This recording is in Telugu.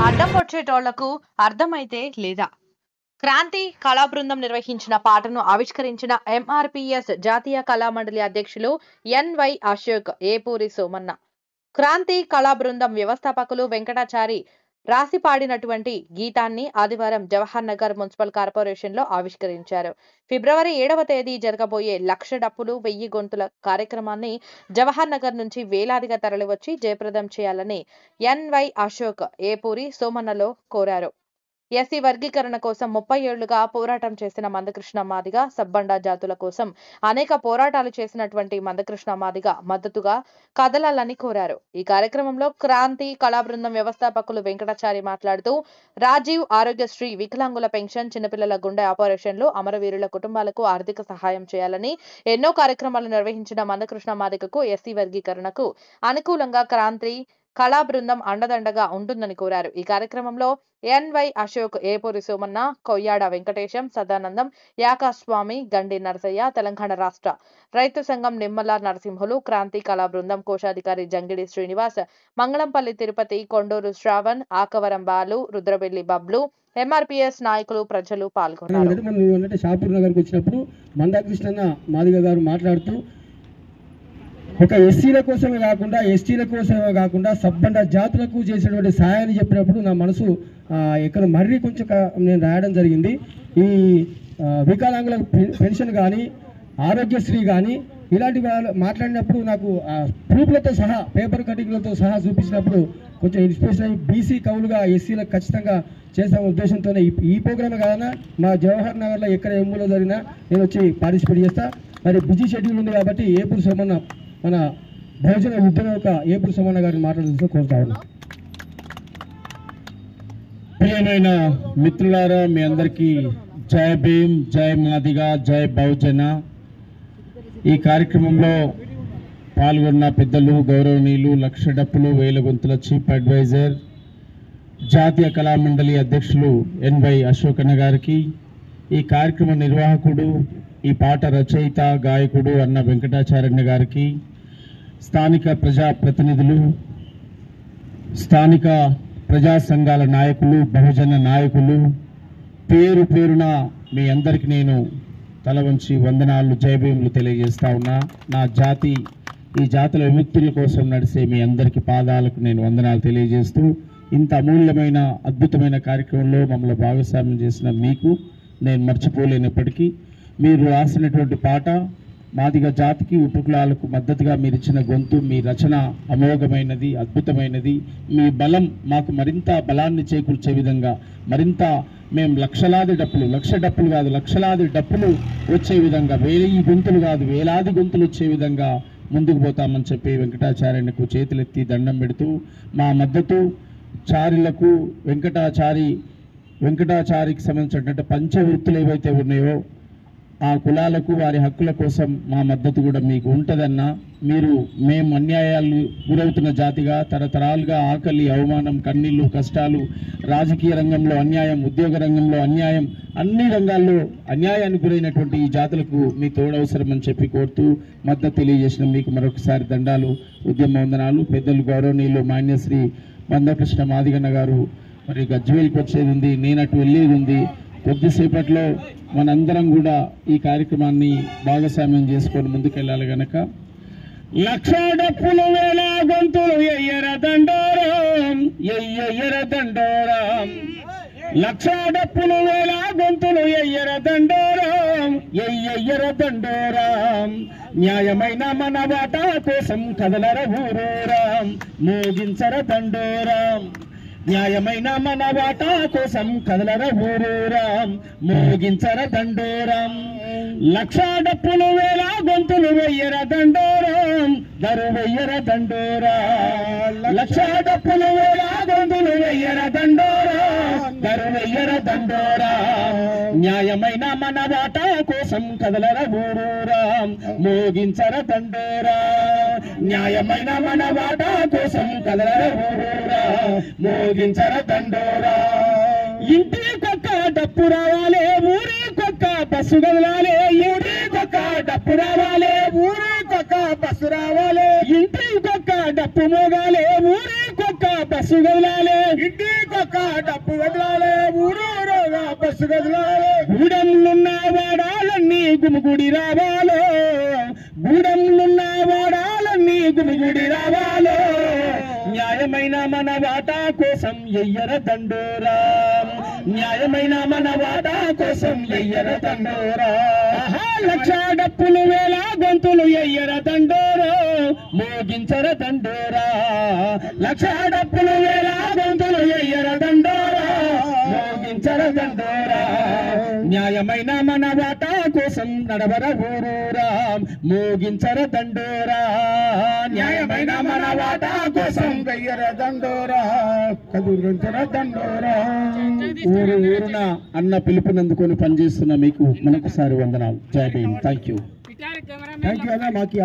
అడ్డం వచ్చేటోళ్లకు అర్థమైతే లేదా? క్రాంతి కళా బృందం నిర్వహించిన పాటను ఆవిష్కరించిన ఎంఆర్పీఎస్ జాతీయ కళామండలి అధ్యక్షులు ఎన్వై అశోక్, ఏపూరి సోమన్న. క్రాంతి కళా బృందం వ్యవస్థాపకులు వెంకటాచారి రాసి పాడినటువంటి గీతాన్ని ఆదివారం జవహర్ నగర్ మున్సిపల్ కార్పొరేషన్ లో ఆవిష్కరించారు. ఫిబ్రవరి 7వ తేదీ జరగబోయే 1,00,000 డప్పులు 1000 గొంతుల కార్యక్రమాన్ని జవహర్ నగర్ నుంచి వేలాదిగా తరలివచ్చి జయప్రదం చేయాలని ఎన్వై అశోక్, ఏపూరి సోమన్నలో కోరారు. ఎస్సీ వర్గీకరణ కోసం 30 ఏళ్లుగా పోరాటం చేసిన మందకృష్ణ మాదిగ, సబ్బండ జాతుల కోసం అనేక పోరాటాలు చేసినటువంటి మందకృష్ణ మాదిగ మద్దతుగా కదలాలని కోరారు. ఈ కార్యక్రమంలో క్రాంతి కళా బృందం వ్యవస్థాపకులు వెంకటాచారి మాట్లాడుతూ, రాజీవ్ ఆరోగ్యశ్రీ, వికలాంగుల పెన్షన్, చిన్నపిల్లల గుండె ఆపరేషన్లు, అమరవీరుల కుటుంబాలకు ఆర్థిక సహాయం చేయాలని ఎన్నో కార్యక్రమాలు నిర్వహించిన మందకృష్ణ మాదిగకు ఎస్సీ వర్గీకరణకు అనుకూలంగా క్రాంతి కళా బృందం అండదండగా ఉంటుందని కోరారు. ఈ కార్యక్రమంలో ఎన్వై అశోక్, ఏపూరి సోమన్న, కొయ్యాడ వెంకటేశం, సదానందం, యాకాస్వామి, గండి నరసయ్య, తెలంగాణ రాష్ట్ర రైతు సంఘం నిమ్మల నరసింహులు, క్రాంతి కళా బృందం కోశాధికారి జంగిడి శ్రీనివాస్, మంగళంపల్లి తిరుపతి, కొండూరు శ్రావణ్, ఆకవరం బాలు, రుద్రబెల్లి బబ్లు, ఎంఆర్పీఎస్ నాయకులు, ప్రజలు పాల్గొన్నారు. షాపూర్ నగర్కి వచ్చినప్పుడు మందకృష్ణ మాదిగ గారు మాట్లాడుతూ, ఒక ఎస్సీల కోసమే కాకుండా ఎస్టీల కోసమే కాకుండా సబ్బండ జాతులకు చేసినటువంటి సహాయాన్ని చెప్పినప్పుడు నా మనసు ఇక్కడ మర్రి కొంచెం నేను రాయడం జరిగింది. ఈ వికలాంగుల పెన్షన్ కానీ, ఆరోగ్యశ్రీ కానీ ఇలాంటి వాళ్ళు మాట్లాడినప్పుడు నాకు ప్రూఫ్లతో సహా, పేపర్ కటింగ్లతో సహా చూపించినప్పుడు కొంచెం ఇన్స్పిరేషన్ అయ్యి బీసీ కవులుగా ఎస్సీలకు ఖచ్చితంగా చేసే ఉద్దేశంతోనే ఈ ప్రోగ్రామ్ కాదన్నా మా జవహర్ నగర్లో ఎక్కడ ఎమ్ములో జరిగినా నేను వచ్చి పార్టిసిపేట్ చేస్తా. మరి బిజీ షెడ్యూల్ ఉంది కాబట్టి ఏపూరి సోమన్న, మన బహుజన ఉద్యమక ఏపూరి సోమన్న గారిని మాట్లాడుతూ కోరుతా ఉన్నాం. ప్రియమైన మిత్రులారా, మీ అందరికీ జై భీమ్, జై మాదిగ, జై బహుజన. ఈ కార్యక్రమంలో పాల్గొన్న పెద్దలు, గౌరవనీయులు, 1,00,000 డప్పులు 1000 గొంతుల చీఫ్ అడ్వైజర్, జాతీయ కళామండలి అధ్యక్షులు ఎన్వై అశోక్ అన్న గారికి, ఈ కార్యక్రమ నిర్వాహకుడు, ఈ పాట రచయిత, గాయకుడు అన్న వెంకటాచార్య గారికి, స్థానిక ప్రజాప్రతినిధులు, స్థానిక ప్రజా సంఘాల నాయకులు, బహుజన నాయకులు, పేరు పేరున మీ అందరికి నేను తల వంచి వందనాలు, జయభీములు తెలియజేస్తా ఉన్నా. నా జాతి, ఈ జాతుల విముక్తుల కోసం నడిసే మీ అందరికి పాదాలకు నేను వందనాలు తెలియజేస్తూ, ఇంత అమూల్యమైన అద్భుతమైన కార్యక్రమంలో మమ్మల్ని భాగస్వామ్యం చేసిన మీకు నేను మర్చిపోలేనప్పటికీ, మీరు రాసినటువంటి పాట మాదిగ జాతికి, ఉపకులాలకు మద్దతుగా మీరు ఇచ్చిన గొంతు, మీ రచన అమోఘమైనది, అద్భుతమైనది. మీ బలం మాకు మరింత బలాన్ని చేకూర్చే విధంగా, మరింత మేము లక్షలాది డప్పులు, 1,00,000 డప్పులు కాదు, లక్షలాది డప్పులు వచ్చే విధంగా, 1000 గొంతులు కాదు, వేలాది గొంతులు వచ్చే విధంగా ముందుకు పోతామని చెప్పి వెంకటాచార్యకు చేతులెత్తి దండం పెడుతూ, మా మద్దతు చారిలకు, వెంకటాచారికి సంబంధించినటువంటి పంచవృత్తులు ఏవైతే ఉన్నాయో ఆ కులాలకు, వారి హక్కుల కోసం మా మద్దతు కూడా మీకు ఉంటుందన్నా. మేము అన్యాయాలు గురవుతున్న జాతిగా, తరతరాలుగా ఆకలి, అవమానం, కన్నీళ్లు, కష్టాలు, రాజకీయ రంగంలో అన్యాయం, ఉద్యోగ రంగంలో అన్యాయం, అన్ని రంగాల్లో అన్యాయానికి గురైనటువంటి ఈ జాతులకు మీ తోడవసరం అని చెప్పి కోరుతూ మద్దతు తెలియజేసిన మీకు మరొకసారి దండాలు, ఉద్యమ వందనాలు. పెద్దలు గౌరవనీయులు మాన్యశ్రీ మందకృష్ణ మాదిగన్న గారు మరి గజ్వేల్కి వచ్చేది ఉంది, నేను అటు వెళ్ళేది ఉంది. కొద్దిసేపట్లో మనందరం కూడా ఈ కార్యక్రమాన్ని భాగస్వామ్యం చేసుకొని ముందుకెళ్ళాలి గనక, 1,00,000 డప్పులు 1000 గొంతులు ఎయ్యర దండోరం, ఎయ్యర దండోరం, 1,00,000 డప్పులు 1000 గొంతులు ఎయ్యర దండోరం, ఎయ్యర దండోరం, న్యాయమైన మన వాటా కోసం కదలర ఊరూరం, మోగించర దండోరం, న్యాయమైన మన వాటా కోసం కదలర ఊరూరం, మోగించర దండోరం, 1,00,000 డప్పులు 1000 గొంతులు వెయ్యర దండోరం, దరువెయ్యర దండోరా, 1,00,000 డప్పులు 1000 గొంతులు వెయ్యర దండోరం, దరువెయ్యర దండోరా, న్యాయమైన మన వాటా కోసం కదలర ఊరూరం, మోగించర దండోరా, న్యాయమైన మన వాటా కోసం కదలర ఊరూరా, మోగించర దండోరా. ఇంటికొక్క డప్పు రావాలే, ఊరికొక్క బస్సు కదలాలే, ఊరికొక్క డప్పు రావాలే, ఊరికొక్క బస్సు రావాలే, ఇంటికొక్క డప్పు మోగాలే, ఊరికొక్క బస్సు కదలాలే, ఇంటికొక్క డప్పు కదలాలే, ఊరూరుగా బస్సు కదలాలే. గూడెంలున్న వాడాలన్నీ గుమిగుడి రావాలో, గూడెంలున్న వాడాలన్నీ గుమిగుడి రావాలో. న్యాయమైన మన వాటా కోసం ఎయ్యర దండోరా, న్యాయమైన మన వాటా కోసం ఎయ్యర దండోరా. లక్ష డప్పులు వేల గొంతులు ఎయ్యర దండోరా, మోగించర దండోరా. లక్ష డప్పులు వేల గొంతులు ఎయ్యర దండోరా, మోగించర దండోరా. న్యాయమైన మన వాటా కోసం నడవర ఊరూరా, మోగించర దండోరా. న్యాయమైన మన వాటా కోసం వెయ్యర దండోరా, కదురించర దండోరా. ఊరు ఊరున అన్న పిలుపునందుకొని పనిచేస్తున్న మీకు మనొకసారి వందనాలు. జై భీమ్. థ్యాంక్ యూ అన్న. మాకు